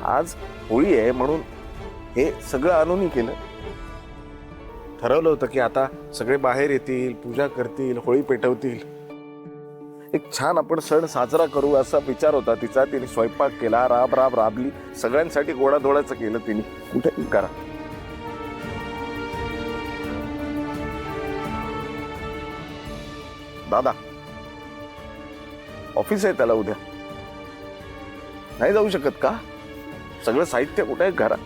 आज होळी आहे म्हणून हे सगळं आणून केलं. ठरवलं होतं की आता सगळे बाहेर येतील, पूजा करतील, होळी पेटवतील, एक छान आपण सण साजरा करू असा विचार होता तिचा. तिने स्वयंपाक केला, राब राब राबली, सगळ्यांसाठी गोडाधोडाचं केलं तिने. कुठे करा दादा, ऑफिस आहे त्याला उद्या, नाही जाऊ शकत का? सगळं साहित्य कुठे आहे घरात?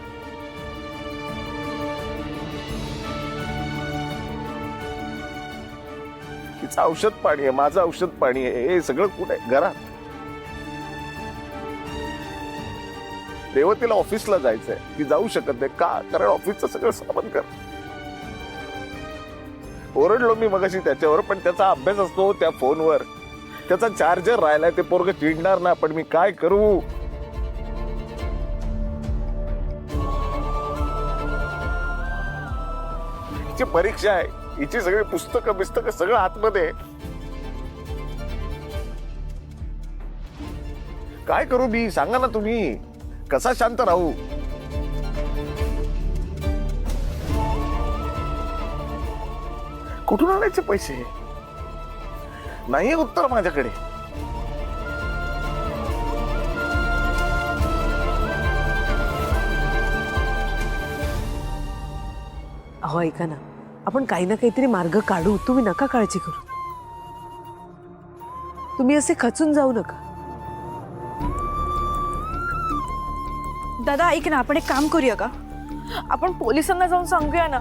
तिचं औषध पाणी आहे, माझं औषध पाणी आहे, हे सगळं कुठे आहे घरात? रेवतीला ऑफिसला जायचंय, ती जाऊ शकत नाही का? कारण ऑफिसचं सगळं सामान कर. ओरडलो मी मगाशी त्याच्यावर, पण त्याचा अभ्यास असतो त्या फोनवर, त्याचा चार्जर राहिलाय, ते पोरग चिडणार ना. पण मी काय करू? हिची परीक्षा आहे, हिची सगळी पुस्तकं सगळं आतमध्ये. काय करू मी? सांगा ना तुम्ही, कसा शांत राहू? कुठून आणायचे पैसे? नाही उत्तर माझ्याकडे. अहो ऐका ना, आपण काही ना काहीतरी मार्ग काढू. तुम्ही नका काळजी करू. तुम्ही असे खचून जाऊ नका. दादा ऐक ना, आपण एक काम करूया का? आपण पोलिसांना जाऊन सांगूया ना.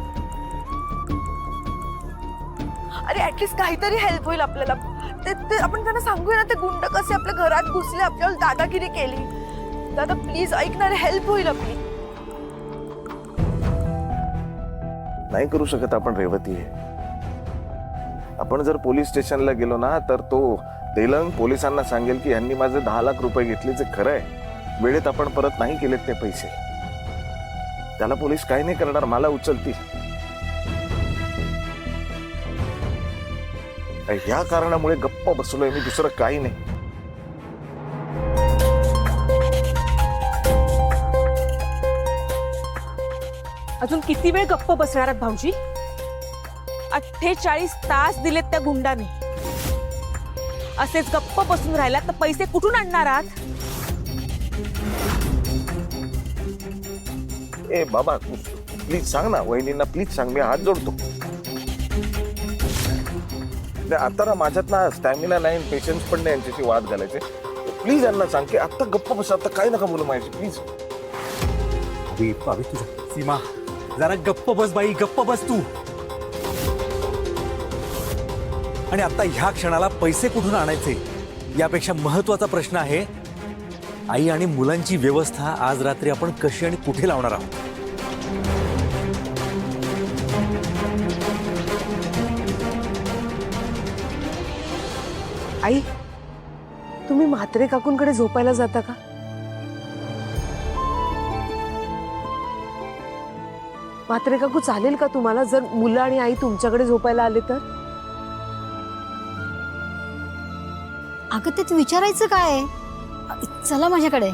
अरे ऍटलीस्ट काहीतरी हेल्प होईल आपल्याला. ते आपण त्यांना सांगूया ना, ते गुंड कसे आपल्या घरात घुसले, आपल्याला दादागिरी केली. दादा प्लीज ऐकणार, हेल्प होईल आपली. नाही करू शकत आपण, रेवती आहे. आपण जर पोलीस स्टेशनला गेलो ना, तर तो तेलंग पोलिसांना सांगेल की यांनी माझे 10 लाख रुपये घेतले, जे खरं आहे. वेळेत आपण परत नाही केलेत ते पैसे, त्याला पोलीस काही नाही करणार, मला उचलतील. या कारणामुळे गप्प बसलोय मी, दुसरं काही नाही. अजून किती वेळ गप्प बसणार आहात भाऊजी? 48 तास दिलेत त्या गुंडाने. असेच गप्प बसून राहिलात तर पैसे कुठून आणणार आहात? ए बाबा, प्लीज सांग ना वहिनींना, प्लीज सांग, मी हात जोडतो. आता ना माझ्यात ना स्टॅमिना नाही, पेशन्स पण नाही यांच्याशी वाद घालायचे. प्लीज यांना सांग की आता गप्प बस, आता काय नका बोलू माझ्याशी, प्लीज. अभि तुझा सीमा, जरा गप्प बस बाई, गप्प बस तू. आणि आता ह्या क्षणाला पैसे कुठून आणायचे यापेक्षा महत्वाचा प्रश्न आहे, आई आणि मुलांची व्यवस्था आज रात्री आपण कशी आणि कुठे लावणार आहोत? आई, तुम्ही म्हात्रे काकूंकडे झोपायला जाता का? म्हात्रे काकू चालेल का तुम्हाला, जर मुलं आणि आई तुमच्याकडे झोपायला आले तर? अगं ते विचारायचं काय? चला माझ्याकडे.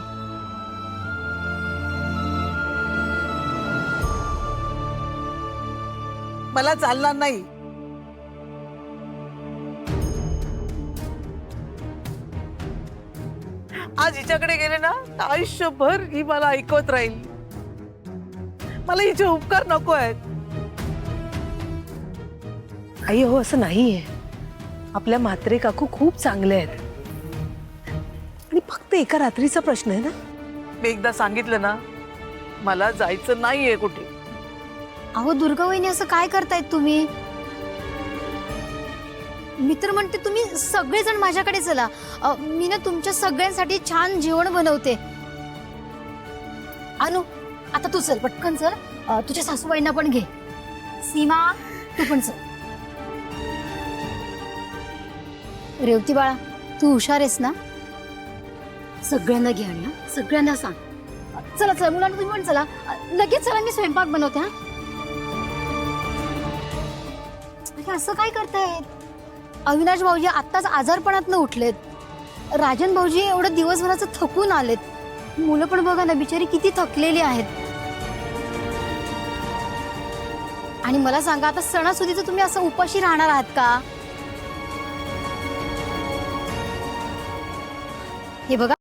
मला चालणार नाही. आज हिच्याकडे गेले ना, आयुष्यभर ही मला ऐकवत राहील. मला हिचे उपकार नको आहेत. आई हो, असं नाहीये. आपल्या म्हात्रे काकू खूप चांगले आहेत आणि फक्त एका रात्रीचा प्रश्न आहे ना. मी एकदा सांगितलं ना, मला जायचं नाहीये कुठे. अहो दुर्गा वहिनी, असं काय करतायत तुम्ही? मी तर म्हणते तुम्ही सगळेजण माझ्याकडे चला. मी ना तुमच्या सगळ्यांसाठी छान जेवण बनवते. अनु, आता तू चल, पटकन चल. तुझ्या सासूबाईंना पण घे. सीमा, तू पण चल. रेवती बाळा, तू हुशार आहेस ना? सगळ्यांना घे आणि सगळ्यांना सांग. चला चला मुलांना, तुम्ही पण चला. लगेच चला, मी स्वयंपाक बनवते. हा, असं काय करतायत? अविनाश भाऊजी आत्ताच आजारपणातनं उठलेत. राजन भाऊजी एवढं दिवसभराचं थकून आलेत. मुलं पण बघा ना बिचारी किती थकलेली आहेत. आणि मला सांगा आता सणासुदीचं तुम्ही असं उपाशी राहणार आहात का? हे बघा